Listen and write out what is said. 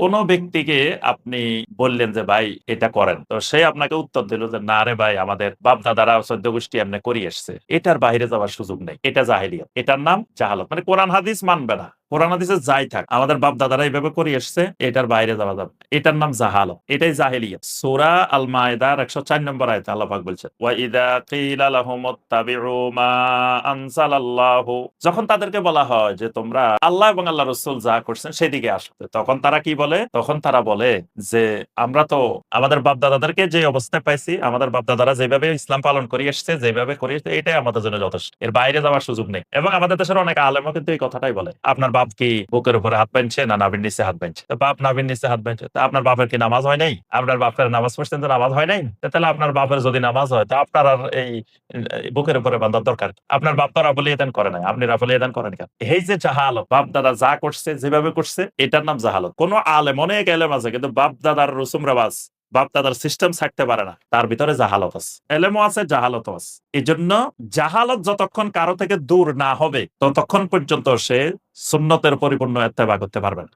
কোন ব্যক্তিকে আপনি বললেন যে ভাই এটা করেন, তো সে আপনাকে উত্তর দিল যে না রে ভাই আমাদের বাপ দাদারা ১৪ গোষ্ঠী এমনি করে এসছে, এটার বাইরে যাওয়ার সুযোগ নেই, এটা জাহেলিয়াত, এটার নাম জাহালত। মানে কোরআন হাদিস মানবে না, কোরআন হাদিসে যাই থাক আমাদের বাপ দাদারা এইভাবে করে এসছে, এটার বাইরে যাওয়া যাবে না। এটার নাম জাহালত, এটাই জাহেলিয়াত। সূরা আল মায়েদার ১০৪ নম্বর আয়াতে আল্লাহ পাক বলছেন ওয়া ইযা কিলা লাহুমুত্তাবিউ মা আনজালাল্লাহু, যখন তাদেরকে বলা হয় যে তোমরা আল্লাহ এবং আল্লাহ রাসূল যা করছেন সেদিকে আসো, তখন তারা কি বলে? তখন তারা বলে যে আমরা তো আমাদের বাপ দাদাদেরকে যে অবস্থায় পাইছি, আমাদের বাপ দাদারা যেভাবে ইসলাম পালন করে এসছে, যেভাবে করে এসছে, এটাই আমাদের জন্য যথেষ্ট, এর বাইরে যাওয়ার সুযোগ নেই। এবং আমাদের দেশের অনেক আলেমও কিন্তু এই কথাটাই বলে। আপনার বাপ কি বুকের উপরে হাত বাঁধছে না নাভির নিচে হাত বাঁধছে? তো বাপ নাভির নিচে হাত বাঁধছে, তা আপনার বাপের কি নামাজ হয় নাই? আপনার বাপের নামাজ পড়ছেন তো নামাজ হয় নাই? তাহলে আপনার বাপের যদি নামাজ হয় তা আপনার আর এই বুকের উপরে বাঁধার দরকার কি? আপনার বাপ তো রাফল ইয়াদান করে নাই, আপনি রাফল ইয়াদান করেন কেন? এই যে জাহালত, বাপ দাদা যা করছে যেভাবে করছে, এটার নাম জাহালত। কোন আলেম, অনেক এলেম আছে কিন্তু বাপ দাদার রসুম রেওয়াজ, বাপ দাদার সিস্টেম ছাড়তে পারে না, তার ভিতরে জাহালত আছে, এলেমও আছে, জাহালতও আছে। এই জন্য জাহালত যতক্ষণ কারো থেকে দূর না হবে ততক্ষণ পর্যন্ত সে সুন্নতের পরিপূর্ণ ইত্তেবা করতে পারবে না।